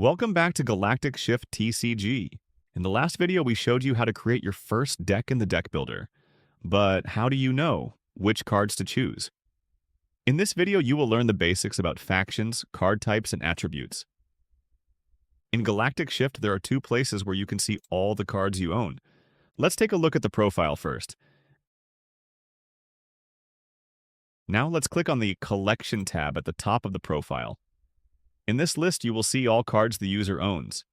Welcome back to GalacticShift TCG. In the last video, we showed you how to create your first deck in the deck builder. But how do you know which cards to choose? In this video, you will learn the basics about factions, card types, and attributes. In GalacticShift, there are two places where you can see all the cards you own. Let's take a look at the profile first. Now let's click on the Collection tab at the top of the profile. In this list, you will see all cards the user owns.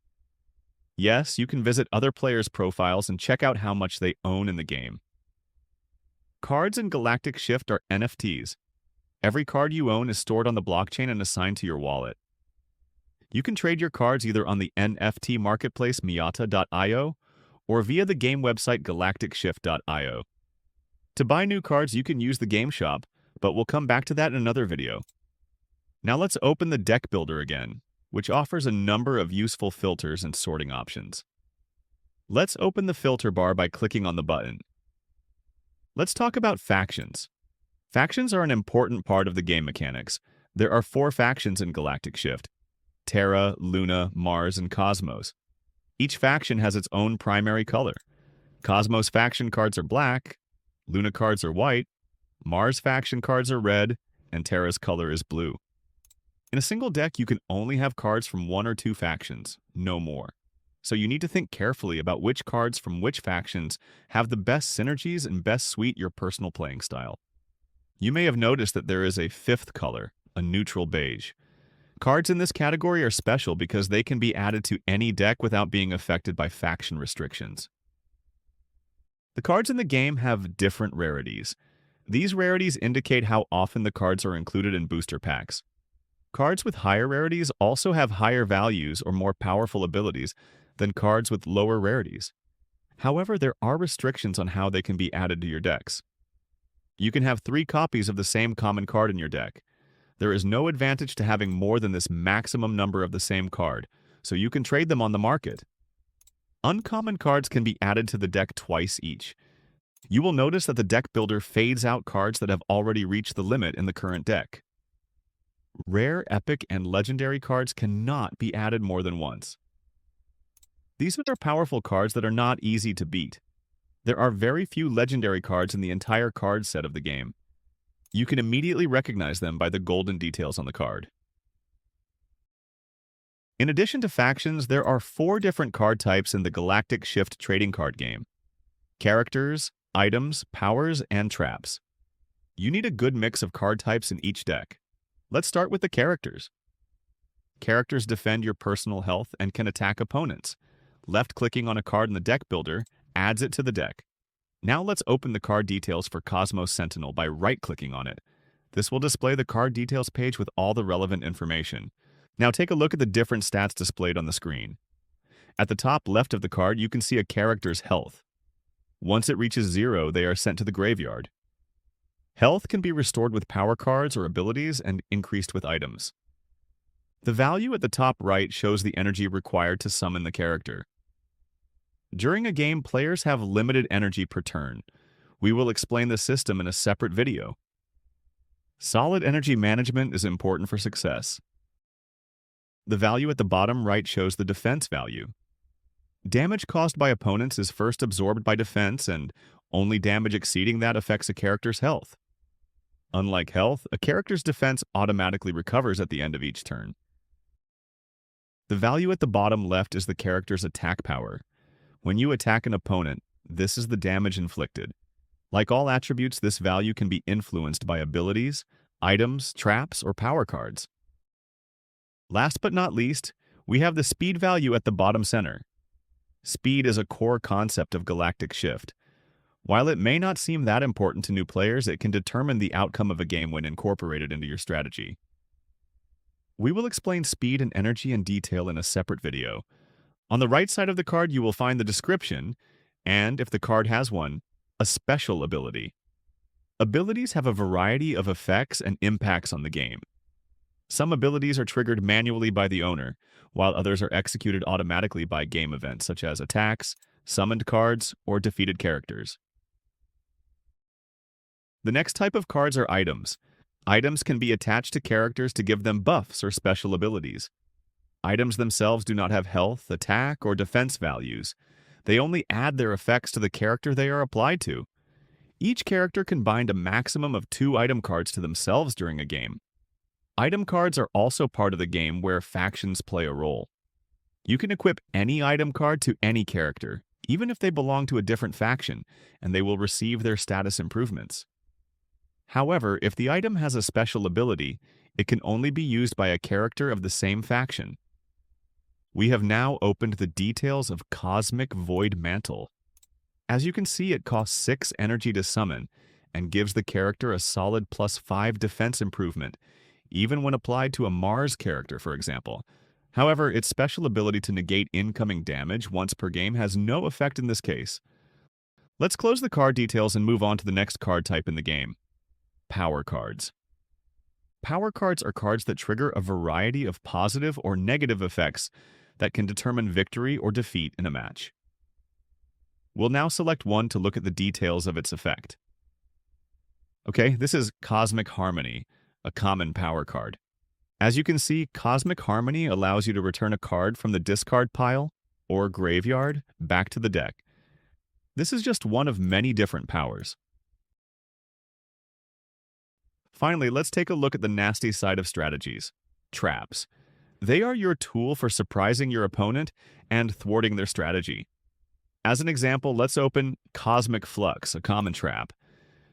Yes, you can visit other players' profiles and check out how much they own in the game. Cards in GalacticShift are NFTs. Every card you own is stored on the blockchain and assigned to your wallet. You can trade your cards either on the NFT marketplace Miata.io or via the game website GalacticShift.io. To buy new cards, you can use the game shop, but we'll come back to that in another video. Now let's open the deck builder again, which offers a number of useful filters and sorting options. Let's open the filter bar by clicking on the button. Let's talk about factions. Factions are an important part of the game mechanics. There are 4 factions in GalacticShift: Terra, Luna, Mars, and Cosmos. Each faction has its own primary color. Cosmos faction cards are black, Luna cards are white, Mars faction cards are red, and Terra's color is blue. In a single deck, you can only have cards from 1 or 2 factions, no more. So you need to think carefully about which cards from which factions have the best synergies and best suit your personal playing style. You may have noticed that there is a 5th color, a neutral beige. Cards in this category are special because they can be added to any deck without being affected by faction restrictions. The cards in the game have different rarities. These rarities indicate how often the cards are included in booster packs. Cards with higher rarities also have higher values or more powerful abilities than cards with lower rarities. However, there are restrictions on how they can be added to your decks. You can have 3 copies of the same common card in your deck. There is no advantage to having more than this maximum number of the same card, so you can trade them on the market. Uncommon cards can be added to the deck twice each. You will notice that the deck builder fades out cards that have already reached the limit in the current deck. Rare, epic, and legendary cards cannot be added more than once. These are powerful cards that are not easy to beat. There are very few legendary cards in the entire card set of the game. You can immediately recognize them by the golden details on the card. In addition to factions, there are 4 different card types in the GalacticShift trading card game: characters, items, powers, and traps. You need a good mix of card types in each deck. Let's start with the characters. Characters defend your personal health and can attack opponents. Left-clicking on a card in the deck builder adds it to the deck. Now let's open the card details for Cosmos Sentinel by right-clicking on it. This will display the card details page with all the relevant information. Now take a look at the different stats displayed on the screen. At the top left of the card, you can see a character's health. Once it reaches 0, they are sent to the graveyard. Health can be restored with power cards or abilities and increased with items. The value at the top right shows the energy required to summon the character. During a game, players have limited energy per turn. We will explain the system in a separate video. Solid energy management is important for success. The value at the bottom right shows the defense value. Damage caused by opponents is first absorbed by defense, and only damage exceeding that affects a character's health. Unlike health, a character's defense automatically recovers at the end of each turn. The value at the bottom left is the character's attack power. When you attack an opponent, this is the damage inflicted. Like all attributes, this value can be influenced by abilities, items, traps, or power cards. Last but not least, we have the speed value at the bottom center. Speed is a core concept of GalacticShift. While it may not seem that important to new players, it can determine the outcome of a game when incorporated into your strategy. We will explain speed and energy in detail in a separate video. On the right side of the card, you will find the description, and, if the card has one, a special ability. Abilities have a variety of effects and impacts on the game. Some abilities are triggered manually by the owner, while others are executed automatically by game events such as attacks, summoned cards, or defeated characters. The next type of cards are items. Items can be attached to characters to give them buffs or special abilities. Items themselves do not have health, attack, or defense values. They only add their effects to the character they are applied to. Each character can bind a maximum of 2 item cards to themselves during a game. Item cards are also part of the game where factions play a role. You can equip any item card to any character, even if they belong to a different faction, and they will receive their status improvements. However, if the item has a special ability, it can only be used by a character of the same faction. We have now opened the details of Cosmic Void Mantle. As you can see, it costs 6 energy to summon and gives the character a solid +5 defense improvement, even when applied to a Mars character, for example. However, its special ability to negate incoming damage once per game has no effect in this case. Let's close the card details and move on to the next card type in the game: Power Cards. Power cards are cards that trigger a variety of positive or negative effects that can determine victory or defeat in a match. We'll now select one to look at the details of its effect. Okay, this is Cosmic Harmony, a common power card. As you can see, Cosmic Harmony allows you to return a card from the discard pile or graveyard back to the deck. This is just one of many different powers. Finally, let's take a look at the nasty side of strategies: traps. They are your tool for surprising your opponent and thwarting their strategy. As an example, let's open Cosmic Flux, a common trap.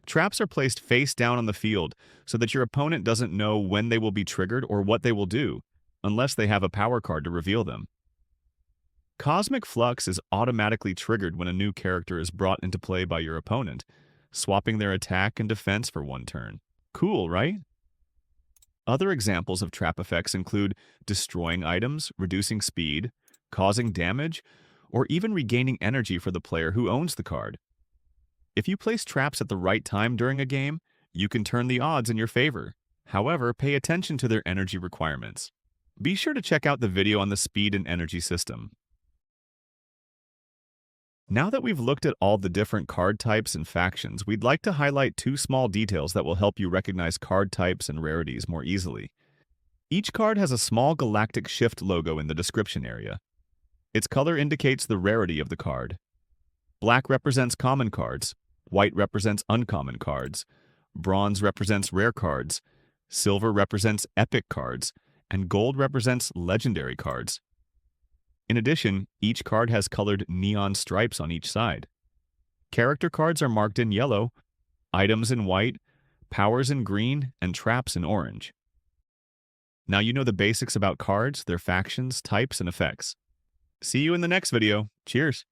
Traps are placed face down on the field so that your opponent doesn't know when they will be triggered or what they will do, unless they have a power card to reveal them. Cosmic Flux is automatically triggered when a new character is brought into play by your opponent, swapping their attack and defense for one turn. Cool, right? Other examples of trap effects include destroying items, reducing speed, causing damage, or even regaining energy for the player who owns the card. If you place traps at the right time during a game, you can turn the odds in your favor. However, pay attention to their energy requirements. Be sure to check out the video on the speed and energy system. Now that we've looked at all the different card types and factions, we'd like to highlight 2 small details that will help you recognize card types and rarities more easily. Each card has a small GalacticShift logo in the description area. Its color indicates the rarity of the card. Black represents common cards, white represents uncommon cards, bronze represents rare cards, silver represents epic cards, and gold represents legendary cards. In addition, each card has colored neon stripes on each side. Character cards are marked in yellow, items in white, powers in green, and traps in orange. Now you know the basics about cards, their factions, types, and effects. See you in the next video. Cheers!